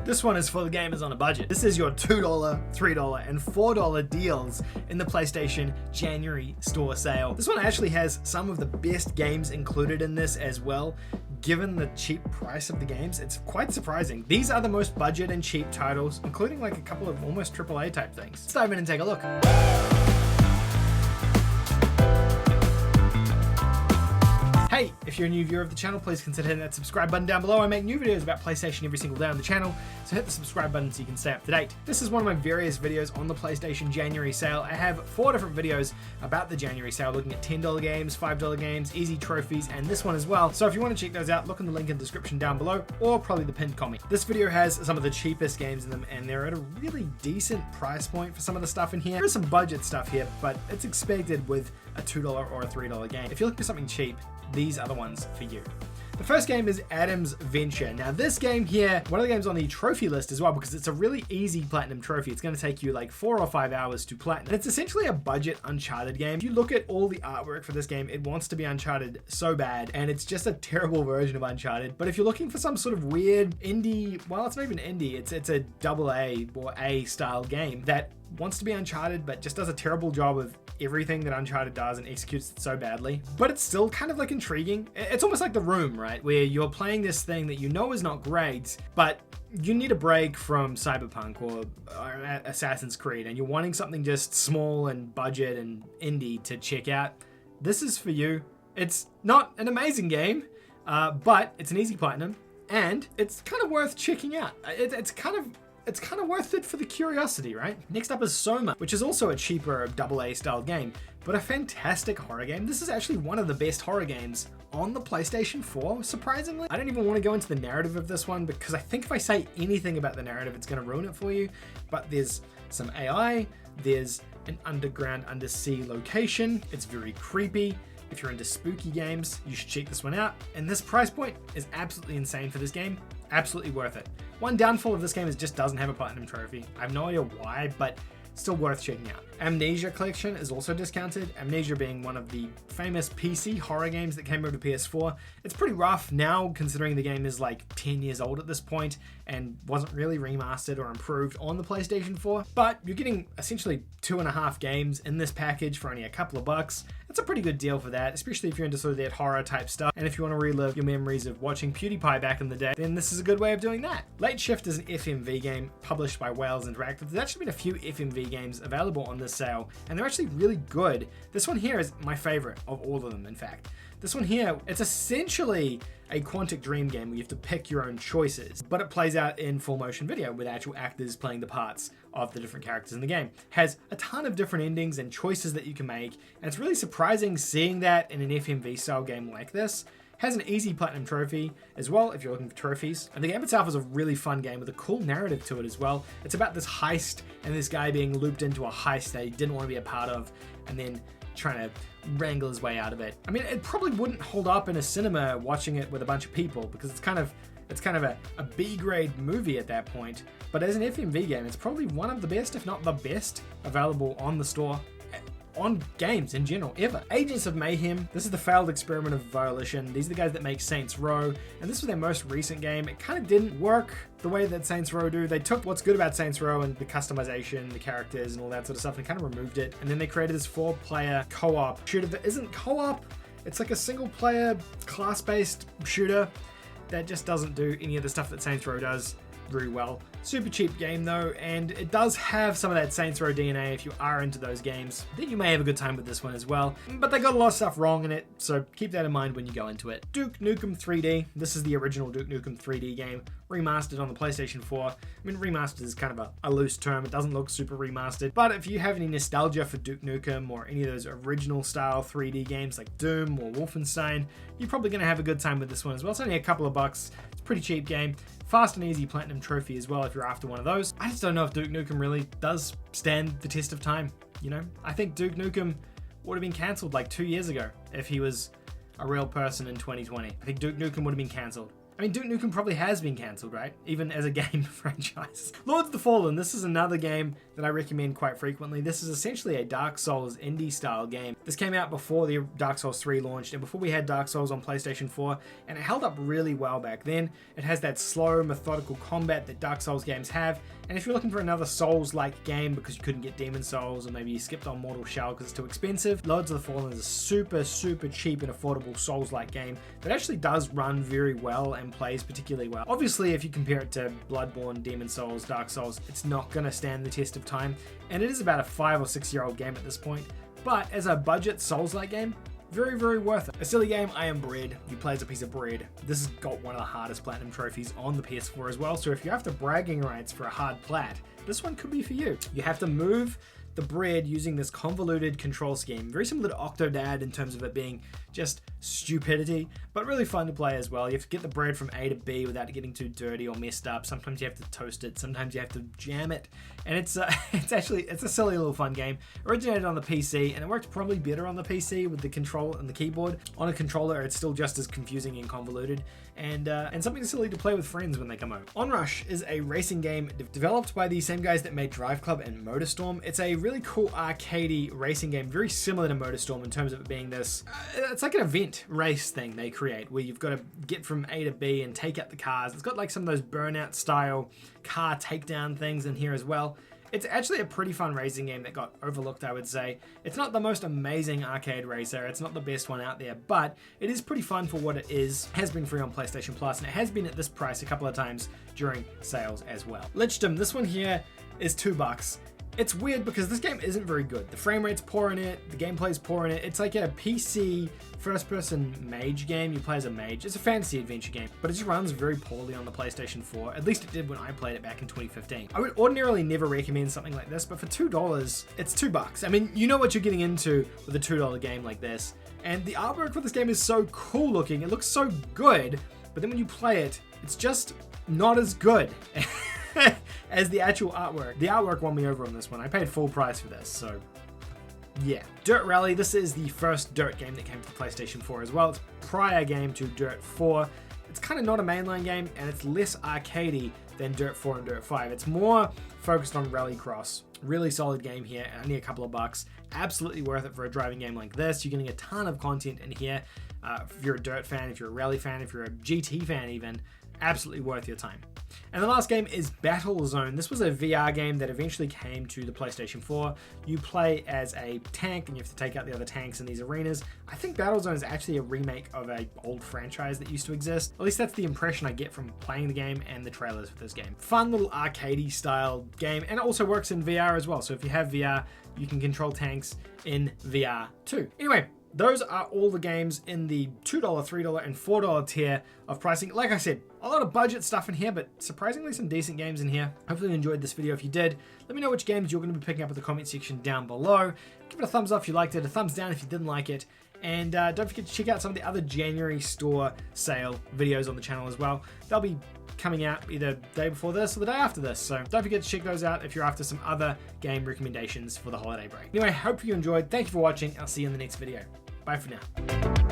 This one is for the gamers on a budget. This is your $2, $3, and $4 deals in the PlayStation January store sale. This one actually has some of the best games included in this as well. Given the cheap price of the games, it's quite surprising. These are the most budget and cheap titles, including like a couple of almost AAA type things. Let's dive in and take a look. Hey, if you're a new viewer of the channel, please consider hitting that subscribe button down below. I make new videos about PlayStation every single day on the channel, so hit the subscribe button so you can stay up to date. This is one of my various videos on the PlayStation January sale. I have 4 different videos about the January sale, looking at $10 games, $5 games, easy trophies, and this one as well. So if you want to check those out, look in the link in the description down below, or probably the pinned comment. This video has some of the cheapest games in them, and they're at a really decent price point for some of the stuff in here. There is some budget stuff here, but it's expected with a $2 or a $3 game. If you're looking for something cheap, these are the ones for you. The first game is Adam's Venture. Now this game here, one of the games on the trophy list as well, because it's a really easy platinum trophy. It's going to take you like 4 or 5 hours to platinum. It's essentially a budget Uncharted game. If you look at all the artwork for this game, it wants to be Uncharted so bad, and it's just a terrible version of Uncharted. But if you're looking for some sort of weird indie, well, it's not even indie, it's a AA or A style game that wants to be Uncharted but just does a terrible job of everything that Uncharted does and executes it so badly, but it's still kind of like intriguing. It's almost like The Room, right? Where you're playing this thing that you know is not great, but you need a break from Cyberpunk or Assassin's Creed, and you're wanting something just small and budget and indie to check out. This is for you. It's not an amazing game, but it's an easy platinum, and it's kind of worth checking out. It's kind of worth it for the curiosity, right? Next up is Soma, which is also a cheaper AA style game, but a fantastic horror game. This is actually one of the best horror games on the PlayStation 4, surprisingly. I don't even want to go into the narrative of this one because I think if I say anything about the narrative, it's going to ruin it for you. But there's some AI, there's an underground undersea location. It's very creepy. If you're into spooky games, you should check this one out. And this price point is absolutely insane for this game. Absolutely worth it. One downfall of this game is it just doesn't have a platinum trophy. I have no idea why, but still worth checking out. Amnesia Collection is also discounted. Amnesia being one of the famous PC horror games that came over to PS4. It's pretty rough now considering the game is like 10 years old at this point and wasn't really remastered or improved on the PlayStation 4, but you're getting essentially 2.5 games in this package for only a couple of bucks. It's a pretty good deal for that, especially if you're into sort of that horror type stuff. And if you want to relive your memories of watching PewDiePie back in the day, then this is a good way of doing that. Late Shift is an FMV game published by Wales Interactive. There's actually been a few FMV games available on this sale, and they're actually really good. This one here is my favorite of all of them, in fact. This one here, it's essentially a Quantic Dream game where you have to pick your own choices, but it plays out in full motion video with actual actors playing the parts of the different characters in the game. Has a ton of different endings and choices that you can make, and it's really surprising seeing that in an FMV style game like this. Has an easy platinum trophy as well if you're looking for trophies. And the game itself is a really fun game with a cool narrative to it as well. It's about this heist and this guy being looped into a heist that he didn't want to be a part of, and then trying to wrangle his way out of it. I mean, it probably wouldn't hold up in a cinema watching it with a bunch of people because it's kind of a B-grade movie at that point. But as an FMV game, it's probably one of the best, if not the best, available on the store, on games in general, ever. Agents of Mayhem, this is the failed experiment of Volition. These are the guys that make Saints Row, and this was their most recent game. It kind of didn't work the way that Saints Row do. They took what's good about Saints Row and the customization, the characters and all that sort of stuff, and kind of removed it. And then they created this 4-player co-op shooter that isn't co-op. It's like a single-player class-based shooter that just doesn't do any of the stuff that Saints Row does very well. Super cheap game though, and it does have some of that Saints Row DNA. If you are into those games, then you may have a good time with this one as well. But they got a lot of stuff wrong in it, so keep that in mind when you go into it. Duke Nukem 3D. This is the original Duke Nukem 3D game, remastered on the PlayStation 4. I mean, remastered is kind of a loose term. It doesn't look super remastered, but if you have any nostalgia for Duke Nukem or any of those original style 3D games like Doom or Wolfenstein, you're probably going to have a good time with this one as well. It's only a couple of bucks. It's a pretty cheap game. Fast and easy platinum trophy as well if you're after one of those. I just don't know if Duke Nukem really does stand the test of time, you know? I think Duke Nukem would have been cancelled like 2 years ago if he was a real person in 2020. I think Duke Nukem would have been cancelled. I mean, Duke Nukem probably has been cancelled, right? Even as a game franchise. Lords of the Fallen, this is another game that I recommend quite frequently. This is essentially a Dark Souls indie style game. This came out before the Dark Souls 3 launched and before we had Dark Souls on PlayStation 4, and it held up really well back then. It has that slow, methodical combat that Dark Souls games have, and if you're looking for another Souls-like game because you couldn't get Demon Souls or maybe you skipped on Mortal Shell because it's too expensive, Lords of the Fallen is a super, super cheap and affordable Souls-like game that actually does run very well and plays particularly well. Obviously, if you compare it to Bloodborne, Demon Souls, Dark Souls, it's not going to stand the test of time, and it is about a 5 or 6 year old game at this point, but as a budget Souls-like game, very, very worth it. A silly game, I Am Bread. You play as a piece of bread. This has got one of the hardest platinum trophies on the PS4 as well, so if you're after bragging rights for a hard plat, this one could be for you. You have to move the bread using this convoluted control scheme, very similar to Octodad in terms of it being just stupidity, but really fun to play as well. You have to get the bread from A to B without getting too dirty or messed up. Sometimes you have to toast it, sometimes you have to jam it, and it's a silly little fun game. Originated on the PC, and it worked probably better on the PC with the control and the keyboard. On a controller, it's still just as confusing and convoluted, and something silly to play with friends when they come over. Onrush is a racing game developed by the same guys that made Drive Club and Motorstorm. It's a really cool arcadey racing game, very similar to Motorstorm in terms of it being this, it's like an event race thing they create where you've got to get from A to B and take out the cars. It's got like some of those Burnout style car takedown things in here as well. It's actually a pretty fun racing game that got overlooked, I would say. It's not the most amazing arcade racer, it's not the best one out there, but it is pretty fun for what it is. It has been free on PlayStation Plus, and it has been at this price a couple of times during sales as well. Lichdom, this one here is $2. It's weird because this game isn't very good. The frame rate's poor in it, the gameplay's poor in it. It's like a PC first-person mage game. You play as a mage. It's a fantasy adventure game, but it just runs very poorly on the PlayStation 4. At least it did when I played it back in 2015. I would ordinarily never recommend something like this, but for $2, it's $2. I mean, you know what you're getting into with a $2 game like this. And the artwork for this game is so cool looking. It looks so good, but then when you play it, it's just not as good. As the actual artwork. The artwork won me over on this one. I paid full price for this, so yeah. Dirt Rally, this is the first Dirt game that came to the PlayStation 4 as well. It's a prior game to Dirt 4. It's kind of not a mainline game, and it's less arcadey than Dirt 4 and Dirt 5. It's more focused on rallycross. Really solid game here, only a couple of bucks. Absolutely worth it for a driving game like this. You're getting a ton of content in here. If you're a Dirt fan, if you're a rally fan, if you're a GT fan even, absolutely worth your time. And the last game is Battlezone. This was a VR game that eventually came to the PlayStation 4. You play as a tank and you have to take out the other tanks in these arenas. I think Battlezone is actually a remake of an old franchise that used to exist. At least that's the impression I get from playing the game and the trailers for this game. Fun little arcadey style game, and it also works in VR as well. So if you have VR, you can control tanks in VR too. Anyway, those are all the games in the $2, $3, and $4 tier of pricing. Like I said, a lot of budget stuff in here, but surprisingly some decent games in here. Hopefully you enjoyed this video. If you did, let me know which games you're going to be picking up in the comment section down below. Give it a thumbs up if you liked it, a thumbs down if you didn't like it, and don't forget to check out some of the other January store sale videos on the channel as well. They'll be coming out either the day before this or the day after this, so don't forget to check those out if you're after some other game recommendations for the holiday break. Anyway, hope you enjoyed. Thank you for watching. I'll see you in the next video. Bye for now.